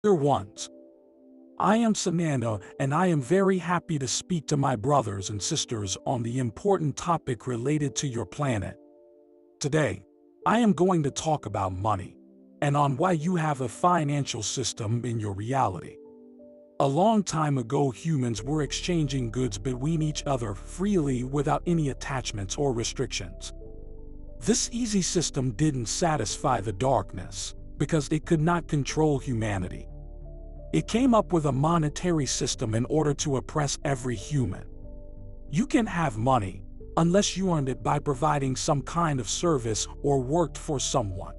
Dear ones, I am Sananda, and I am very happy to speak to my brothers and sisters on the important topic related to your planet. Today, I am going to talk about money and on why you have a financial system in your reality. A long time ago, humans were exchanging goods between each other freely without any attachments or restrictions. This easy system didn't satisfy the darkness because it could not control humanity. It came up with a monetary system in order to oppress every human. You can have money unless you earned it by providing some kind of service or worked for someone.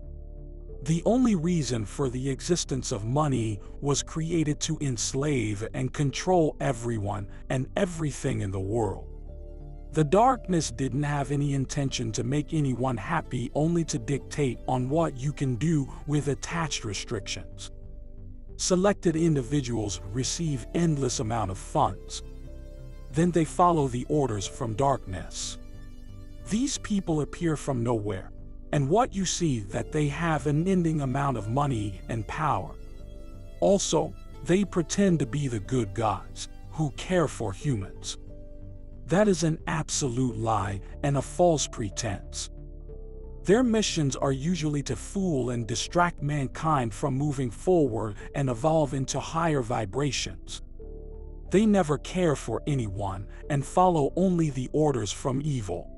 The only reason for the existence of money was created to enslave and control everyone and everything in the world. The darkness didn't have any intention to make anyone happy, only to dictate on what you can do with attached restrictions. Selected individuals receive endless amount of funds. Then they follow the orders from darkness. These people appear from nowhere, and what you see that they have an ending amount of money and power. Also, they pretend to be the good guys who care for humans. That is an absolute lie and a false pretense. Their missions are usually to fool and distract mankind from moving forward and evolve into higher vibrations. They never care for anyone and follow only the orders from evil.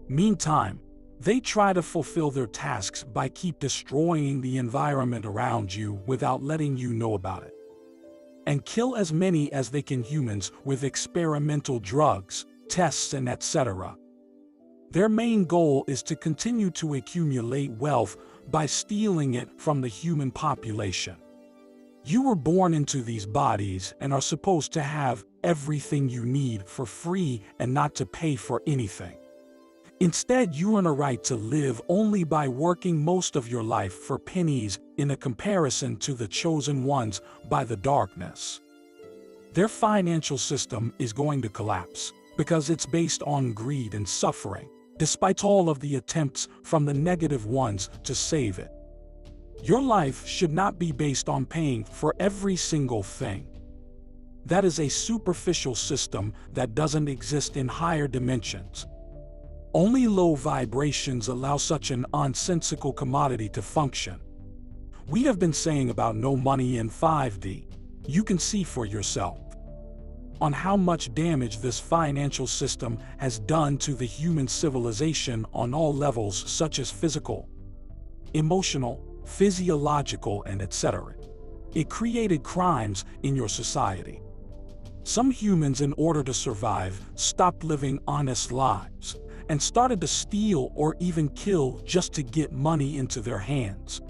Meantime, they try to fulfill their tasks by keep destroying the environment around you without letting you know about it, and kill as many as they can humans with experimental drugs, tests, and etc. Their main goal is to continue to accumulate wealth by stealing it from the human population. You were born into these bodies and are supposed to have everything you need for free and not to pay for anything. Instead, you earn a right to live only by working most of your life for pennies in a comparison to the chosen ones by the darkness. Their financial system is going to collapse because it's based on greed and suffering, despite all of the attempts from the negative ones to save it. Your life should not be based on paying for every single thing. That is a superficial system that doesn't exist in higher dimensions. Only low vibrations allow such an nonsensical commodity to function. We have been saying about no money in 5D. You can see for yourself on how much damage this financial system has done to the human civilization on all levels, such as physical, emotional, physiological, and etc. It created crimes in your society. Some humans, in order to survive, stopped living honest lives and started to steal or even kill just to get money into their hands.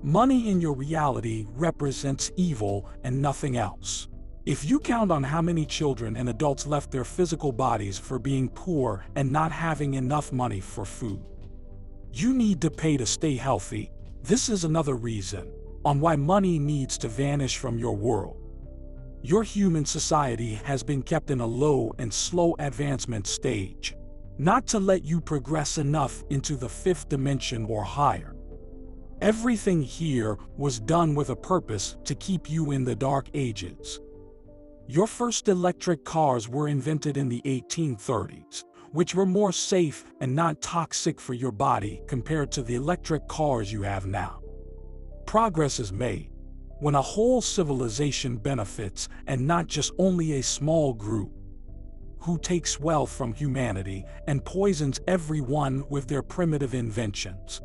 Money in your reality represents evil and nothing else. If you count on how many children and adults left their physical bodies for being poor and not having enough money for food, you need to pay to stay healthy. This is another reason on why money needs to vanish from your world. Your human society has been kept in a low and slow advancement stage, not to let you progress enough into the fifth dimension or higher. Everything here was done with a purpose to keep you in the dark ages. Your first electric cars were invented in the 1830s, which were more safe and not toxic for your body compared to the electric cars you have now. Progress is made when a whole civilization benefits and not just only a small group who takes wealth from humanity and poisons everyone with their primitive inventions.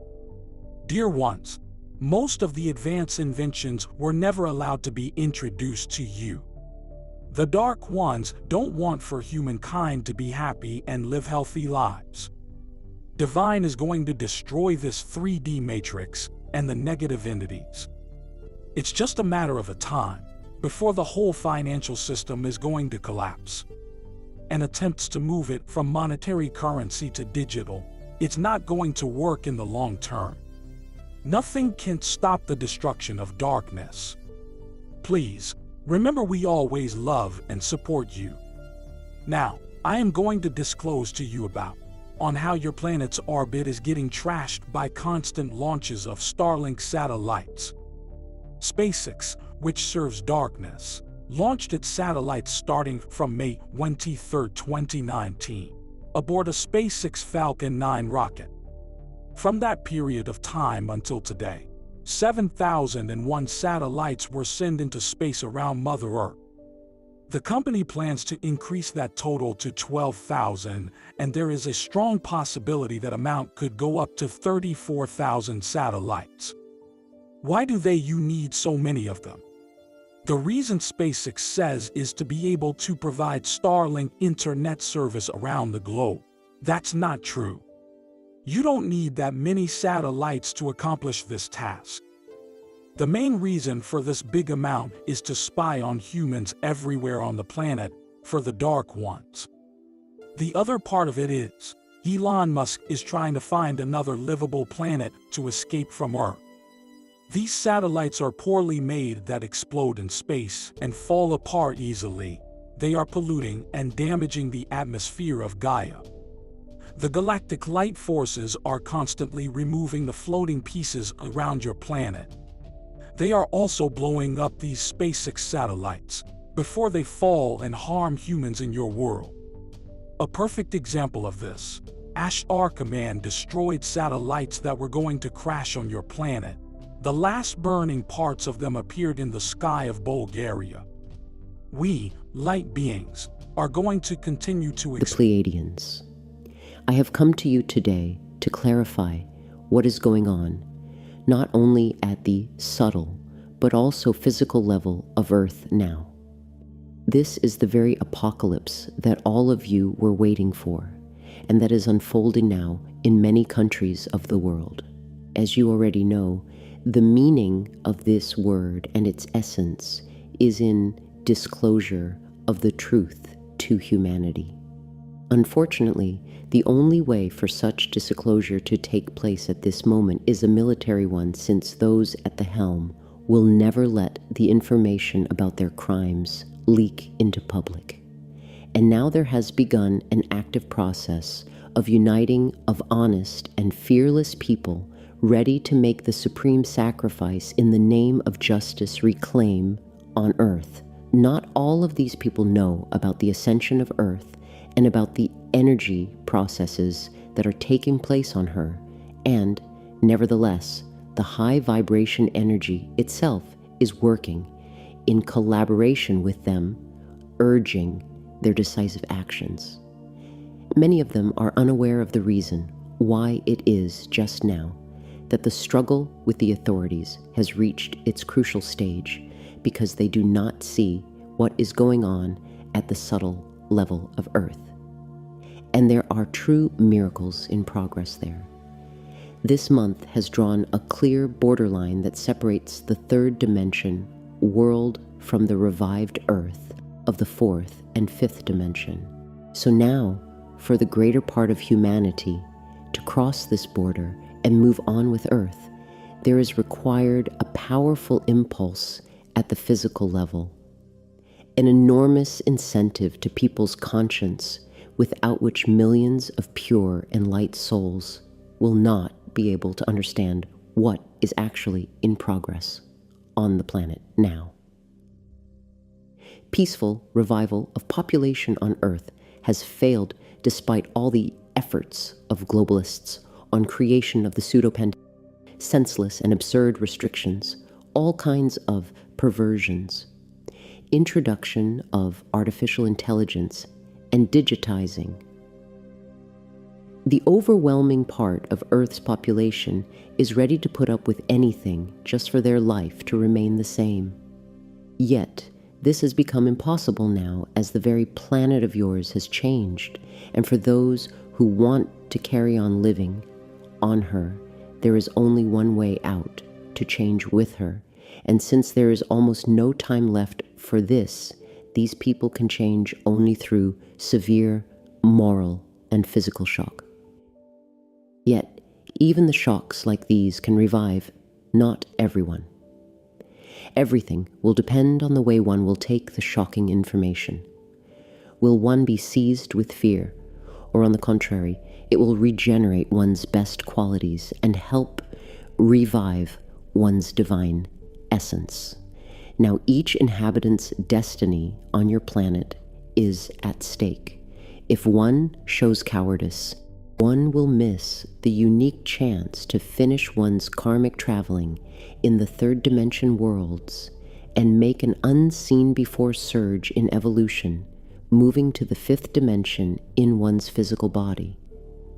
Dear ones, most of the advanced inventions were never allowed to be introduced to you. The Dark Ones don't want for humankind to be happy and live healthy lives. Divine is going to destroy this 3D matrix and the negative entities. It's just a matter of a time before the whole financial system is going to collapse. And attempts to move it from monetary currency to digital, it's not going to work in the long term. Nothing can stop the destruction of darkness. Please, remember, we always love and support you. Now, I am going to disclose to you about on how your planet's orbit is getting trashed by constant launches of Starlink satellites. SpaceX, which serves darkness, launched its satellites starting from May 23, 2019, aboard a SpaceX Falcon 9 rocket. From that period of time until today, 7,001 satellites were sent into space around Mother Earth. The company plans to increase that total to 12,000, and there is a strong possibility that amount could go up to 34,000 satellites. Why do you need so many of them? The reason SpaceX says is to be able to provide Starlink internet service around the globe. That's not true. You don't need that many satellites to accomplish this task. The main reason for this big amount is to spy on humans everywhere on the planet, for the dark ones. The other part of it is, Elon Musk is trying to find another livable planet to escape from Earth. These satellites are poorly made that explode in space and fall apart easily. They are polluting and damaging the atmosphere of Gaia. The galactic light forces are constantly removing the floating pieces around your planet. They are also blowing up these SpaceX satellites before they fall and harm humans in your world. A perfect example of this, Ashtar Command destroyed satellites that were going to crash on your planet. The last burning parts of them appeared in the sky of Bulgaria. We, light beings, are going to continue to The Pleiadians. I have come to you today to clarify what is going on, not only at the subtle, but also physical level of Earth now. This is the very apocalypse that all of you were waiting for, and that is unfolding now in many countries of the world. As you already know, the meaning of this word and its essence is in disclosure of the truth to humanity. Unfortunately, the only way for such disclosure to take place at this moment is a military one, since those at the helm will never let the information about their crimes leak into public. And now there has begun an active process of uniting of honest and fearless people ready to make the supreme sacrifice in the name of justice reclaim on Earth. Not all of these people know about the ascension of Earth and about the energy processes that are taking place on her, and nevertheless, the high vibration energy itself is working in collaboration with them, urging their decisive actions. Many of them are unaware of the reason why it is just now that the struggle with the authorities has reached its crucial stage, because they do not see what is going on at the subtle level of Earth. And there are true miracles in progress there. This month has drawn a clear borderline that separates the third dimension world from the revived Earth of the fourth and fifth dimension. So now, for the greater part of humanity to cross this border and move on with Earth, there is required a powerful impulse at the physical level, an enormous incentive to people's conscience, without which millions of pure and light souls will not be able to understand what is actually in progress on the planet now. Peaceful revival of population on Earth has failed despite all the efforts of globalists on creation of the pseudo-pandemic, senseless and absurd restrictions, all kinds of perversions, introduction of artificial intelligence, and digitizing. The overwhelming part of Earth's population is ready to put up with anything just for their life to remain the same. Yet, this has become impossible now, as the very planet of yours has changed, and for those who want to carry on living on her, there is only one way out: to change with her. And since there is almost no time left for this, these people can change only through severe moral and physical shock. Yet, even the shocks like these can revive not everyone. Everything will depend on the way one will take the shocking information. Will one be seized with fear, or on the contrary, it will regenerate one's best qualities and help revive one's divine essence. Now each inhabitant's destiny on your planet is at stake. If one shows cowardice, one will miss the unique chance to finish one's karmic traveling in the third dimension worlds and make an unseen before surge in evolution, moving to the fifth dimension in one's physical body.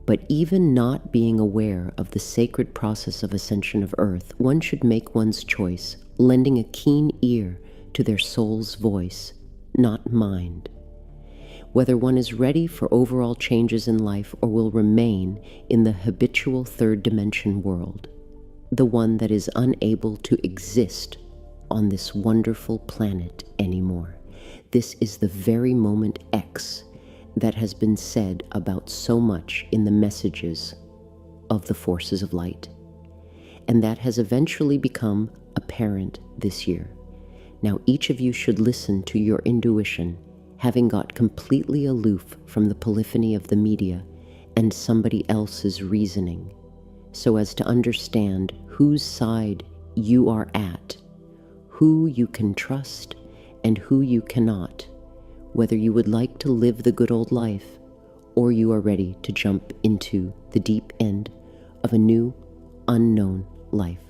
But even not being aware of the sacred process of ascension of Earth, one should make one's choice, lending a keen ear to their soul's voice, not mind. Whether one is ready for overall changes in life or will remain in the habitual third dimension world, the one that is unable to exist on this wonderful planet anymore. This is the very moment X that has been said about so much in the messages of the forces of light, and that has eventually become apparent this year. Now each of you should listen to your intuition, having got completely aloof from the polyphony of the media and somebody else's reasoning, so as to understand whose side you are at, who you can trust and who you cannot, whether you would like to live the good old life or you are ready to jump into the deep end of a new, unknown life.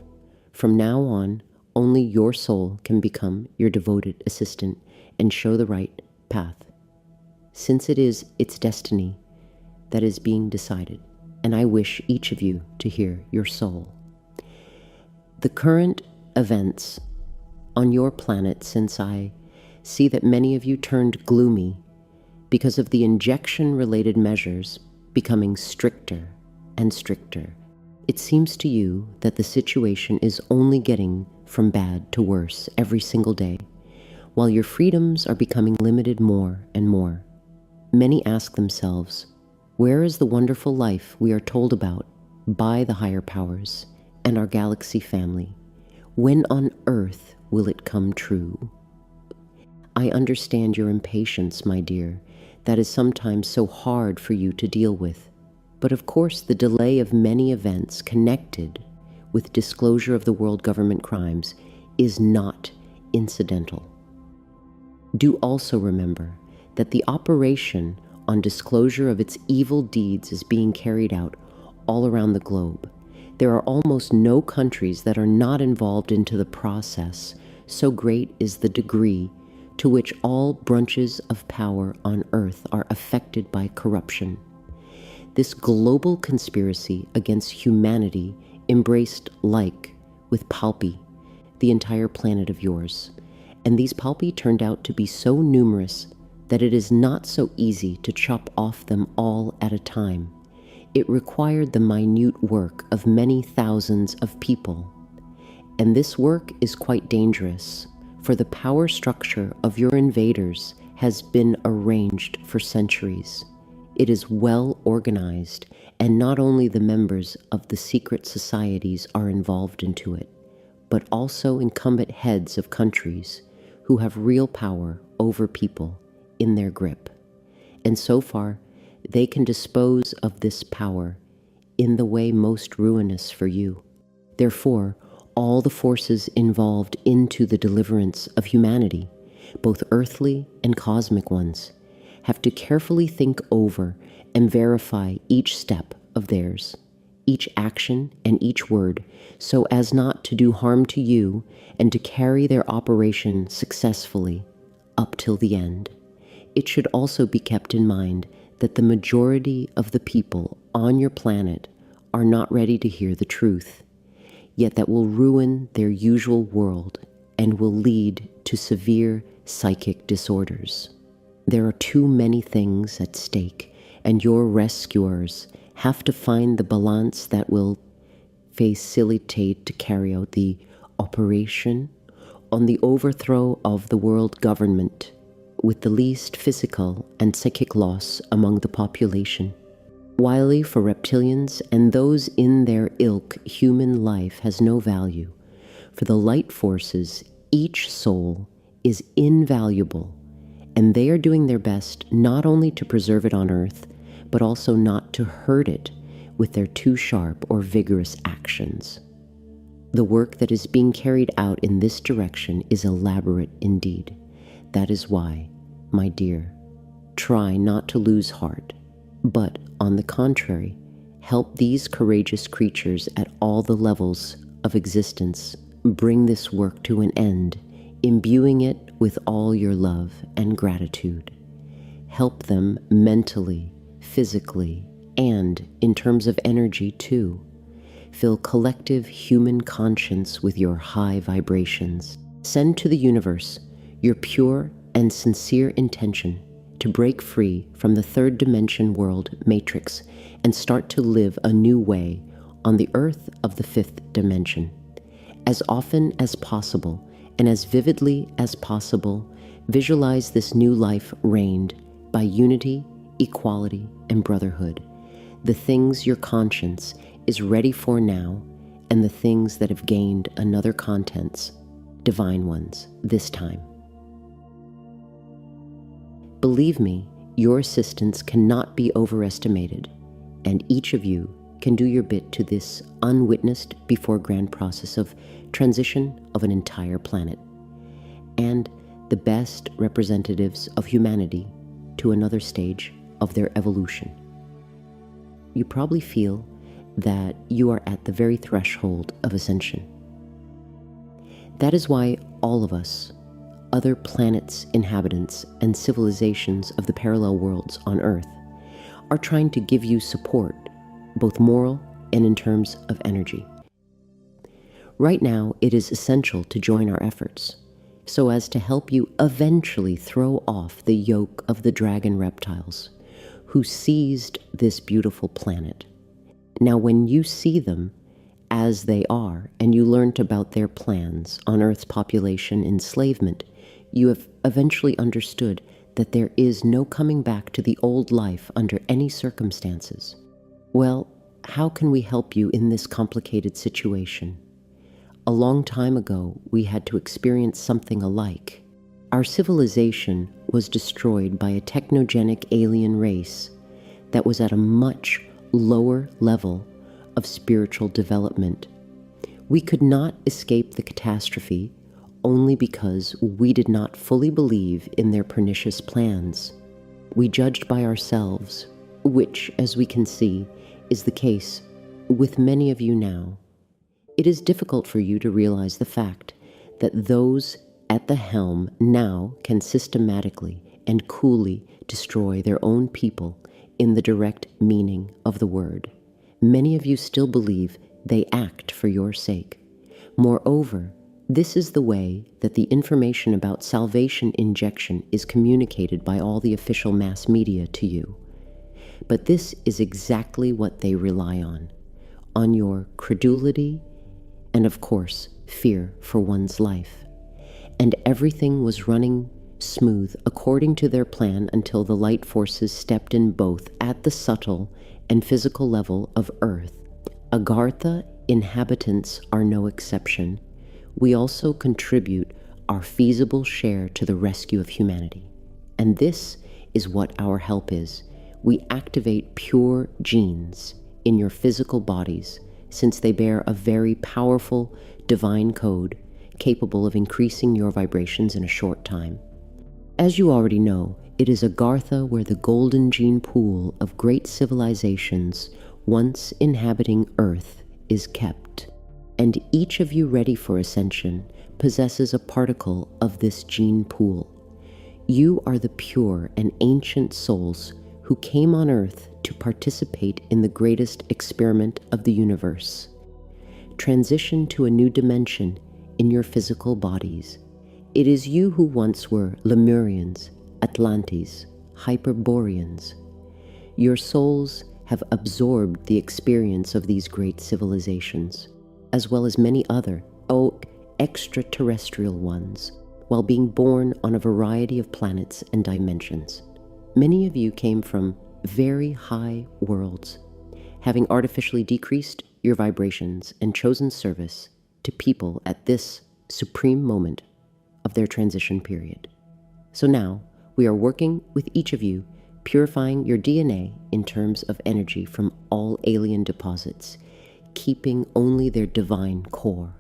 From now on, only your soul can become your devoted assistant and show the right path, since it is its destiny that is being decided, and I wish each of you to hear your soul. The current events on your planet, since I see that many of you turned gloomy because of the injection-related measures becoming stricter and stricter, it seems to you that the situation is only getting from bad to worse every single day, while your freedoms are becoming limited more and more. Many ask themselves, where is the wonderful life we are told about by the higher powers and our galaxy family? When on earth will it come true? I understand your impatience, my dear. That is sometimes so hard for you to deal with. But of course, the delay of many events connected with disclosure of the world government crimes is not incidental. Do also remember that the operation on disclosure of its evil deeds is being carried out all around the globe. There are almost no countries that are not involved into the process, so great is the degree to which all branches of power on earth are affected by corruption. This global conspiracy against humanity embraced like with palpi, the entire planet of yours. And these palpi turned out to be so numerous that it is not so easy to chop off them all at a time. It required the minute work of many thousands of people. And this work is quite dangerous, for the power structure of your invaders has been arranged for centuries. It is well organized, and not only the members of the secret societies are involved into it, but also incumbent heads of countries who have real power over people in their grip. And so far, they can dispose of this power in the way most ruinous for you. Therefore, all the forces involved into the deliverance of humanity, both earthly and cosmic ones, have to carefully think over and verify each step of theirs, each action and each word, so as not to do harm to you and to carry their operation successfully up till the end. It should also be kept in mind that the majority of the people on your planet are not ready to hear the truth, yet that will ruin their usual world and will lead to severe psychic disorders. There are too many things at stake, and your rescuers have to find the balance that will facilitate to carry out the operation on the overthrow of the world government with the least physical and psychic loss among the population. While for reptilians and those in their ilk, human life has no value. For the light forces, each soul is invaluable, and they are doing their best not only to preserve it on earth, but also not to hurt it with their too sharp or vigorous actions. The work that is being carried out in this direction is elaborate indeed. That is why, my dear, try not to lose heart, but on the contrary, help these courageous creatures at all the levels of existence bring this work to an end, imbuing it with all your love and gratitude. Help them mentally, physically, and in terms of energy too. Fill collective human conscience with your high vibrations. Send to the universe your pure and sincere intention to break free from the third dimension world matrix and start to live a new way on the earth of the fifth dimension. As often as possible and as vividly as possible, visualize this new life reigned by unity, equality, and brotherhood. The things your conscience is ready for now, and the things that have gained another contents, divine ones, this time. Believe me, your assistance cannot be overestimated, and each of you can do your bit to this unwitnessed before grand process of transition of an entire planet, and the best representatives of humanity to another stage of their evolution. You probably feel that you are at the very threshold of ascension. That is why all of us, other planets' inhabitants and civilizations of the parallel worlds on Earth, are trying to give you support, both moral and in terms of energy. Right now, it is essential to join our efforts, so as to help you eventually throw off the yoke of the dragon reptiles, who seized this beautiful planet. Now, when you see them as they are, and you learned about their plans on Earth's population enslavement, you have eventually understood that there is no coming back to the old life under any circumstances. Well, how can we help you in this complicated situation? A long time ago, we had to experience something alike. Our civilization was destroyed by a technogenic alien race that was at a much lower level of spiritual development. We could not escape the catastrophe only because we did not fully believe in their pernicious plans. We judged by ourselves, which, as we can see, is the case with many of you now. It is difficult for you to realize the fact that those at the helm now can systematically and coolly destroy their own people in the direct meaning of the word. Many of you still believe they act for your sake. Moreover, this is the way that the information about salvation injection is communicated by all the official mass media to you. But this is exactly what they rely on your credulity and, of course, fear for one's life. And everything was running smooth according to their plan until the light forces stepped in both at the subtle and physical level of Earth. Agartha inhabitants are no exception. We also contribute our feasible share to the rescue of humanity. And this is what our help is. We activate pure genes in your physical bodies, since they bear a very powerful divine code capable of increasing your vibrations in a short time. As you already know, it is Agartha where the golden gene pool of great civilizations once inhabiting Earth is kept, and each of you ready for ascension possesses a particle of this gene pool. You are the pure and ancient souls who came on Earth to participate in the greatest experiment of the universe. Transition to a new dimension in your physical bodies. It is you who once were Lemurians, Atlantes, Hyperboreans. Your souls have absorbed the experience of these great civilizations, as well as many other, extraterrestrial ones, while being born on a variety of planets and dimensions. Many of you came from very high worlds, having artificially decreased your vibrations and chosen service to people at this supreme moment of their transition period. So now, we are working with each of you, purifying your DNA in terms of energy from all alien deposits, keeping only their divine core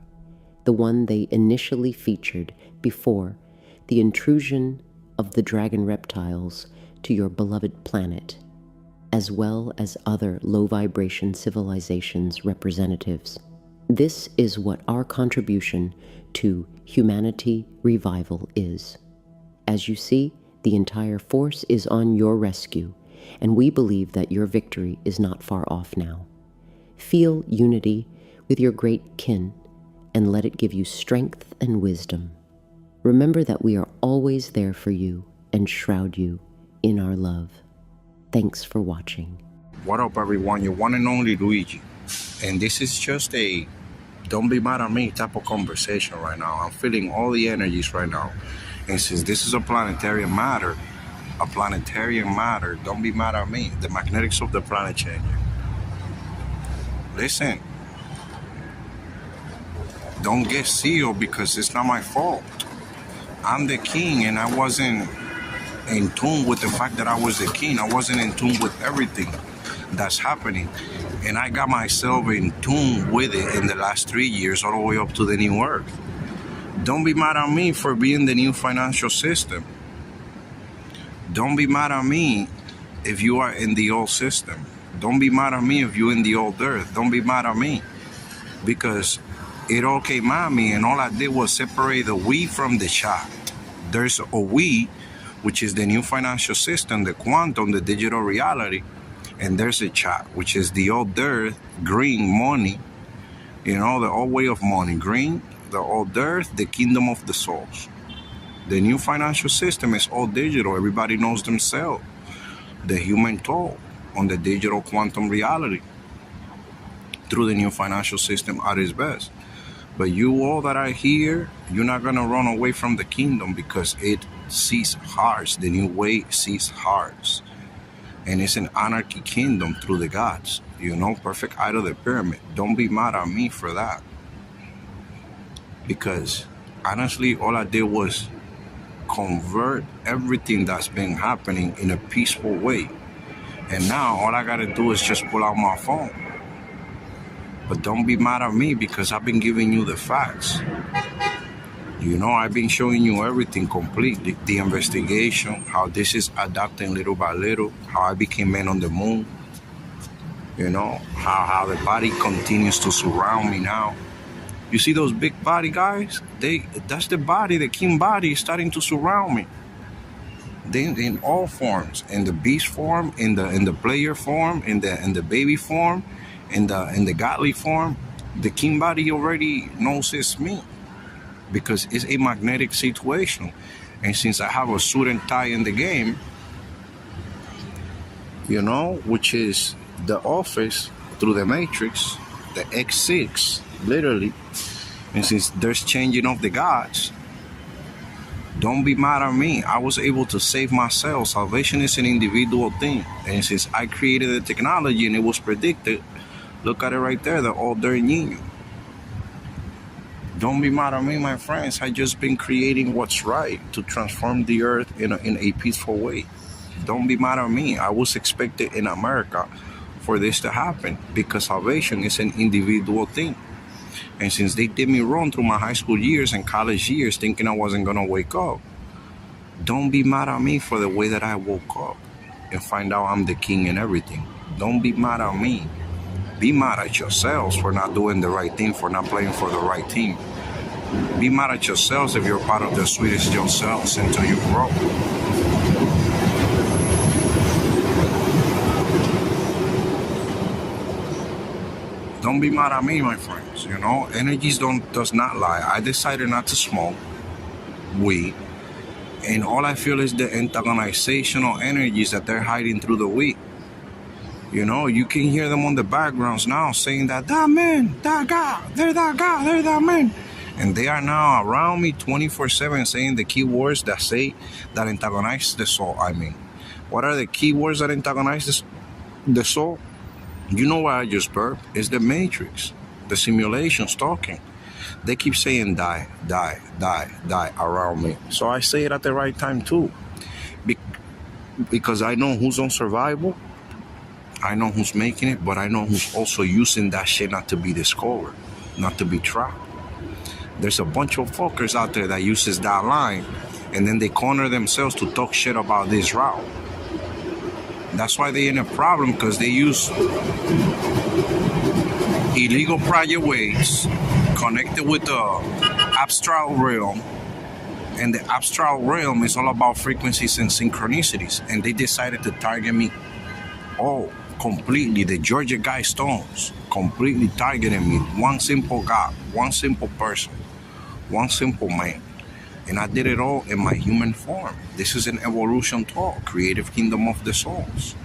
the one they initially featured before the intrusion of the dragon reptiles to your beloved planet, as well as other low-vibration civilizations' representatives. This is what our contribution to humanity revival is. As you see, the entire force is on your rescue, and we believe that your victory is not far off now. Feel unity with your great kin and let it give you strength and wisdom. Remember that we are always there for you and shroud you in our love. Thanks for watching. What up, everyone? Your one and only Luigi. And this is just a don't be mad at me type of conversation right now. I'm feeling all the energies right now. And since this is a planetary matter, don't be mad at me. The magnetics of the planet changing. Listen, don't get sealed because it's not my fault. I'm the king, and I wasn't in tune with the fact that I was the king. I wasn't in tune with everything that's happening. And I got myself in tune with it in the last 3 years, all the way up to the new earth. Don't be mad at me for being the new financial system. Don't be mad at me if you are in the old system. Don't be mad at me if you're in the old earth. Don't be mad at me because it all came at me, and all I did was separate the we from the chat. There's a we, which is the new financial system, the quantum, the digital reality, and there's a chat, which is the old earth, green money, the old way of money, green, the old earth, the kingdom of the souls. The new financial system is all digital. Everybody knows themselves. The human toll on the digital quantum reality through the new financial system at its best. But you all that are here, you're not going to run away from the kingdom because it sees hearts. The new way sees hearts. And it's an anarchy kingdom through the gods. Perfect eye of the pyramid. Don't be mad at me for that. Because honestly, all I did was convert everything that's been happening in a peaceful way. And now all I got to do is just pull out my phone. But don't be mad at me because I've been giving you the facts. I've been showing you everything completely. The investigation, how this is adapting little by little, how I became man on the moon. How the body continues to surround me now. You see those big body guys? That's the body, the king body is starting to surround me. They in all forms, in the beast form, in the player form, in the baby form, in the godly form. The king body already knows it's me because it's a magnetic situation. And since I have a suit and tie in the game, which is the office through the matrix, the X6, literally. And since there's changing of the gods, don't be mad at me. I was able to save myself. Salvation is an individual thing. And since I created the technology and it was predicted, look at it right there, the older Niño. Don't be mad at me, my friends. I just been creating what's right to transform the earth in a peaceful way. Don't be mad at me. I was expected in America for this to happen because salvation is an individual thing. And since they did me wrong through my high school years and college years thinking I wasn't going to wake up, don't be mad at me for the way that I woke up and find out I'm the king and everything. Don't be mad at me. Be mad at yourselves for not doing the right thing, for not playing for the right team. Be mad at yourselves if you're part of the sweetest yourselves until you grow. Don't be mad at me, my friends. Energies does not lie. I decided not to smoke weed, and all I feel is the antagonizational energies that they're hiding through the weed. You can hear them on the backgrounds now saying that man, that guy, they're that man. And they are now around me 24/7 saying the key words that antagonize the soul. What are the key words that antagonize the soul? You know what I just burped? It's the matrix, the simulations talking. They keep saying die, die, die, die around me. So I say it at the right time too. Because I know who's on survival. I know who's making it, but I know who's also using that shit not to be discovered, not to be trapped. There's a bunch of fuckers out there that uses that line, and then they corner themselves to talk shit about this route. That's why they in a problem, because they use illegal private ways connected with the abstract realm, and the abstract realm is all about frequencies and synchronicities, and they decided to target me completely. The Georgia Guidestones completely targeting me. One simple God, one simple person, one simple man. And I did it all in my human form. This is an evolution talk, creative kingdom of the souls.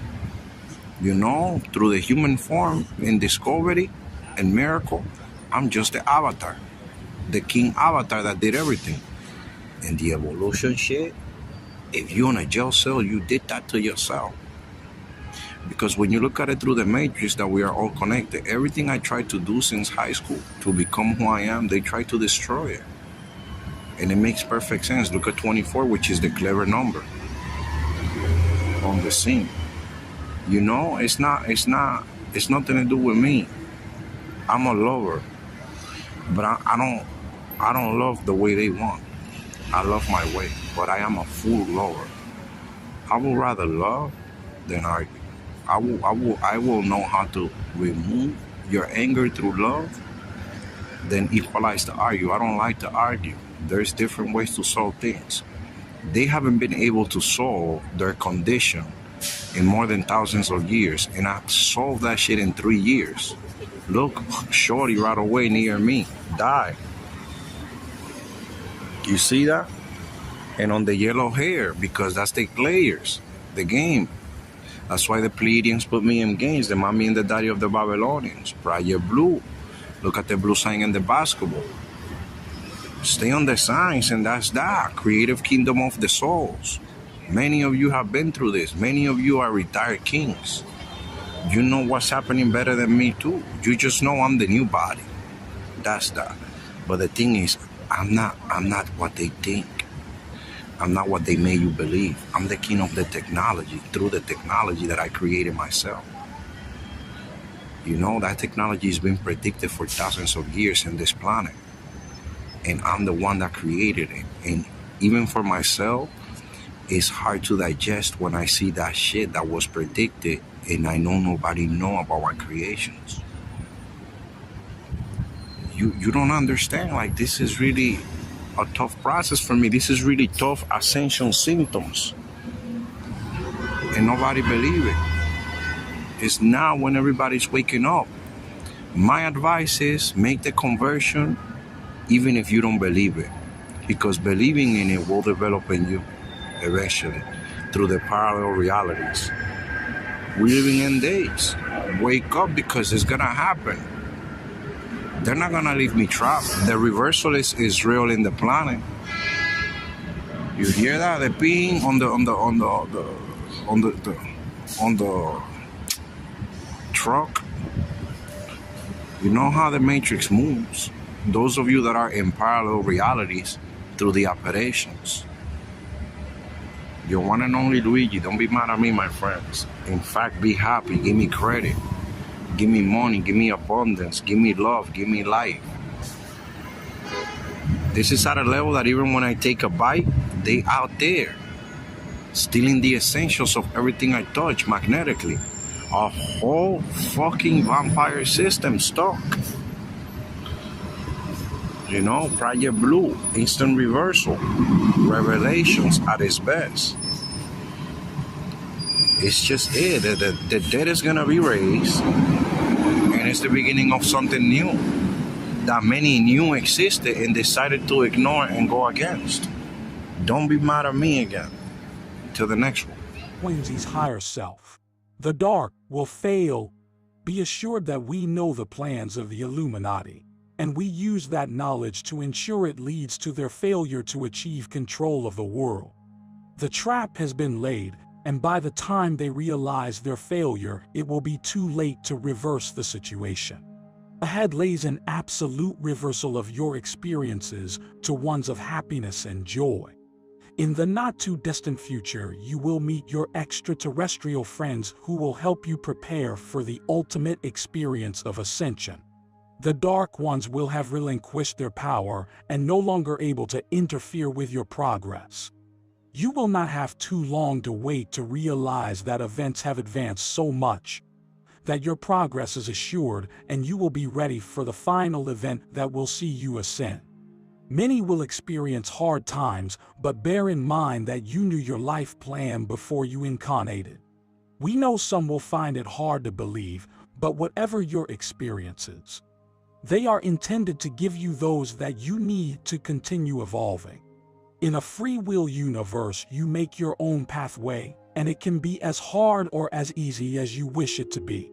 You know, through the human form in discovery and miracle, I'm just the avatar, the king avatar that did everything. And the evolution shit, if you're in a jail cell, you did that to yourself. Because when you look at it through the matrix that we are all connected, everything I tried to do since high school to become who I am, they tried to destroy it. And it makes perfect sense. Look at 24, which is the clever number on the scene. You know, it's nothing to do with me. I'm a lover, but I don't love the way they want. I love my way, but I am a full lover. I would rather love than argue. I will know how to remove your anger through love than equalize to argue. I don't like to argue. There's different ways to solve things. They haven't been able to solve their condition in more than thousands of years, and I solved that shit in 3 years. Look, shorty right away near me died. You see that? And on the yellow hair, because that's the players, the game. That's why the Pleiadians put me in games. The mommy and the daddy of the Babylonians. Prior blue. Look at the blue sign in the basketball. Stay on the signs, and that's that. Creative kingdom of the souls. Many of you have been through this. Many of you are retired kings. You know what's happening better than me too. You just know I'm the new body. That's that. But the thing is, I'm not what they think. I'm not what they made you believe. I'm the king of the technology through the technology that I created myself. You know, that technology has been predicted for thousands of years in this planet. And I'm the one that created it. And even for myself, it's hard to digest when I see that shit that was predicted and I know nobody know about our creations. You don't understand. Like, this is really a tough process for me. This is really tough ascension symptoms. And nobody believe it. It's now when everybody's waking up. My advice is make the conversion even if you don't believe it. Because believing in it will develop in you eventually through the parallel realities. We're living in days. Wake up, because it's gonna happen. They're not gonna leave me trapped. The reversal is real in the planet. You hear that? The ping on the truck. You know how the matrix moves. Those of you that are in parallel realities through the operations. Your one and only Luigi. Don't be mad at me, my friends. In fact, be happy. Give me credit. Give me money. Give me abundance. Give me love. Give me life. This is at a level that even when I take a bite, they out there stealing the essentials of everything I touch magnetically. A whole fucking vampire system stuck. You know, Project Blue, instant reversal, revelations at its best. It's just it. The dead is gonna be raised, and it's the beginning of something new that many knew existed and decided to ignore and go against. Don't be mad at me again. Till the next one. Quincy's higher self. The dark will fail. Be assured that we know the plans of the Illuminati, and we use that knowledge to ensure it leads to their failure to achieve control of the world. The trap has been laid, and by the time they realize their failure, it will be too late to reverse the situation. Ahead lays an absolute reversal of your experiences to ones of happiness and joy. In the not-too-distant future, you will meet your extraterrestrial friends who will help you prepare for the ultimate experience of ascension. The Dark Ones will have relinquished their power and no longer able to interfere with your progress. You will not have too long to wait to realize that events have advanced so much that your progress is assured and you will be ready for the final event that will see you ascend. Many will experience hard times, but bear in mind that you knew your life plan before you incarnated. We know some will find it hard to believe, but whatever your experiences, they are intended to give you those that you need to continue evolving. In a free will universe, you make your own pathway, and it can be as hard or as easy as you wish it to be.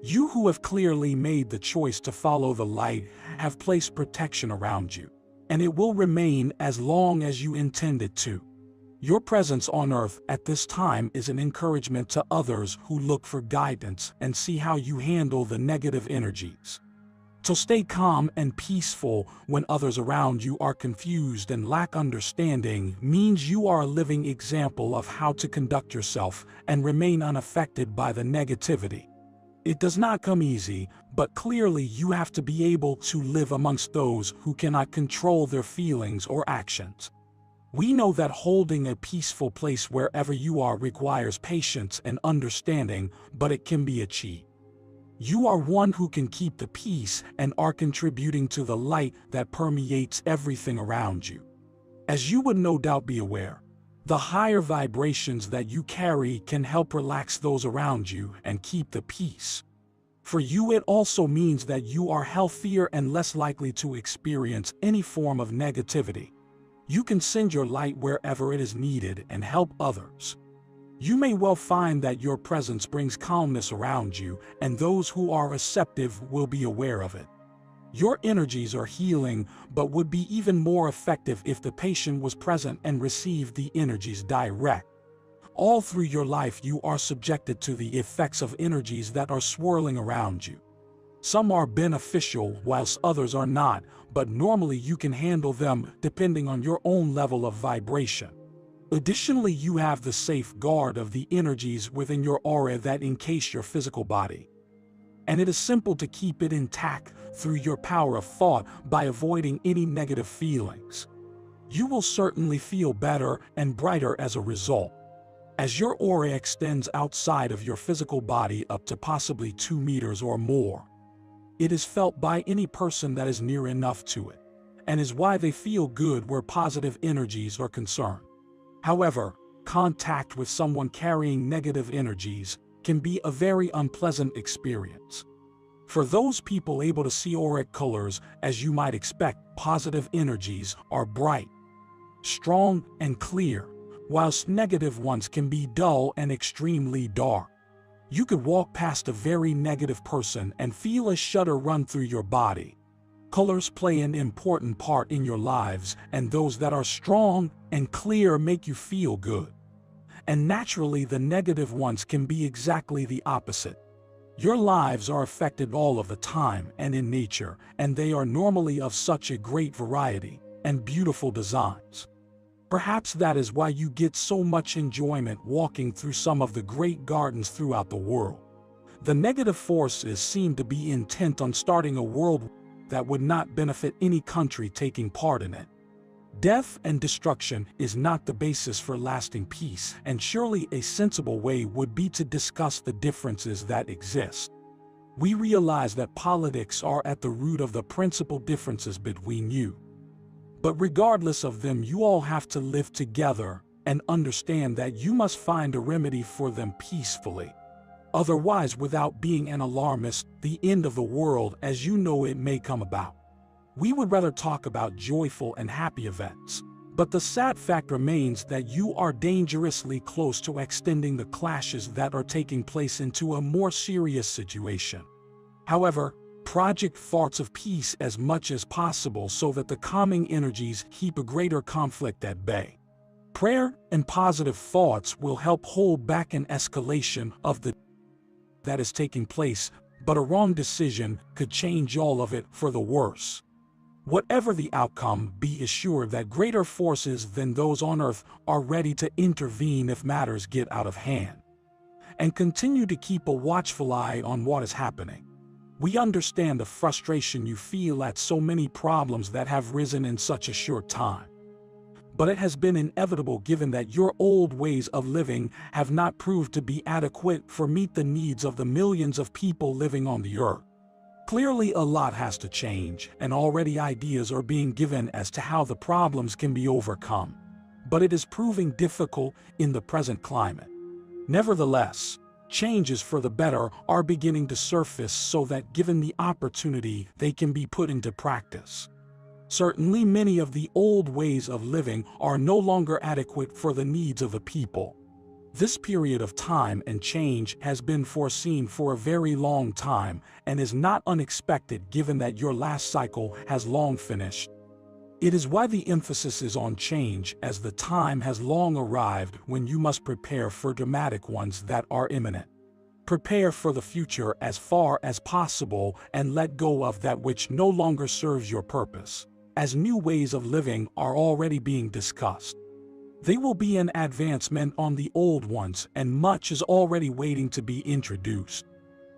You who have clearly made the choice to follow the light have placed protection around you, and it will remain as long as you intend it to. Your presence on Earth at this time is an encouragement to others who look for guidance and see how you handle the negative energies. So stay calm and peaceful when others around you are confused and lack understanding means you are a living example of how to conduct yourself and remain unaffected by the negativity. It does not come easy, but clearly you have to be able to live amongst those who cannot control their feelings or actions. We know that holding a peaceful place wherever you are requires patience and understanding, but it can be achieved. You are one who can keep the peace and are contributing to the light that permeates everything around you. As you would no doubt be aware, the higher vibrations that you carry can help relax those around you and keep the peace. For you, it also means that you are healthier and less likely to experience any form of negativity. You can send your light wherever it is needed and help others. You may well find that your presence brings calmness around you, and those who are receptive will be aware of it. Your energies are healing, but would be even more effective if the patient was present and received the energies direct. All through your life you are subjected to the effects of energies that are swirling around you. Some are beneficial whilst others are not, but normally you can handle them depending on your own level of vibration. Additionally, you have the safeguard of the energies within your aura that encase your physical body. And it is simple to keep it intact through your power of thought by avoiding any negative feelings. You will certainly feel better and brighter as a result. As your aura extends outside of your physical body up to possibly 2 meters or more, it is felt by any person that is near enough to it, and is why they feel good where positive energies are concerned. However, contact with someone carrying negative energies can be a very unpleasant experience. For those people able to see auric colors, as you might expect, positive energies are bright, strong, and clear, whilst negative ones can be dull and extremely dark. You could walk past a very negative person and feel a shudder run through your body. Colors play an important part in your lives, and those that are strong and clear make you feel good. And naturally, the negative ones can be exactly the opposite. Your lives are affected all of the time and in nature, and they are normally of such a great variety and beautiful designs. Perhaps that is why you get so much enjoyment walking through some of the great gardens throughout the world. The negative forces seem to be intent on starting a world that would not benefit any country taking part in it. Death and destruction is not the basis for lasting peace, and surely a sensible way would be to discuss the differences that exist. We realize that politics are at the root of the principal differences between you. But regardless of them, you all have to live together and understand that you must find a remedy for them peacefully. Otherwise, without being an alarmist, the end of the world as you know it may come about. We would rather talk about joyful and happy events, but the sad fact remains that you are dangerously close to extending the clashes that are taking place into a more serious situation. However, project thoughts of peace as much as possible so that the calming energies keep a greater conflict at bay. Prayer and positive thoughts will help hold back an escalation of the that is taking place, but a wrong decision could change all of it for the worse. Whatever the outcome, be assured that greater forces than those on Earth are ready to intervene if matters get out of hand. And continue to keep a watchful eye on what is happening. We understand the frustration you feel at so many problems that have risen in such a short time. But it has been inevitable given that your old ways of living have not proved to be adequate for meet the needs of the millions of people living on the earth. Clearly a lot has to change, and already ideas are being given as to how the problems can be overcome. But it is proving difficult in the present climate. Nevertheless, changes for the better are beginning to surface so that given the opportunity, they can be put into practice. Certainly many of the old ways of living are no longer adequate for the needs of the people. This period of time and change has been foreseen for a very long time and is not unexpected given that your last cycle has long finished. It is why the emphasis is on change, as the time has long arrived when you must prepare for dramatic ones that are imminent. Prepare for the future as far as possible and let go of that which no longer serves your purpose, as new ways of living are already being discussed. They will be an advancement on the old ones, and much is already waiting to be introduced.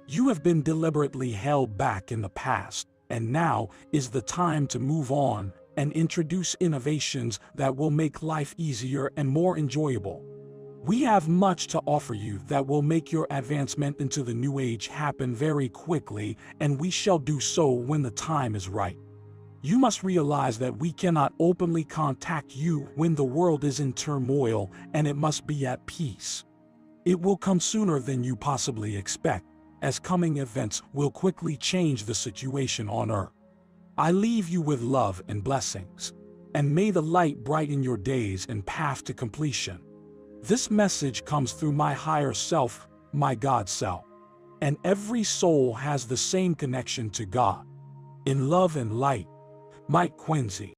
You have been deliberately held back in the past, and now is the time to move on and introduce innovations that will make life easier and more enjoyable. We have much to offer you that will make your advancement into the new age happen very quickly, and we shall do so when the time is right. You must realize that we cannot openly contact you when the world is in turmoil, and it must be at peace. It will come sooner than you possibly expect, as coming events will quickly change the situation on earth. I leave you with love and blessings, and may the light brighten your days and path to completion. This message comes through my higher self, my God self, and every soul has the same connection to God. In love and light, Mike Quincy.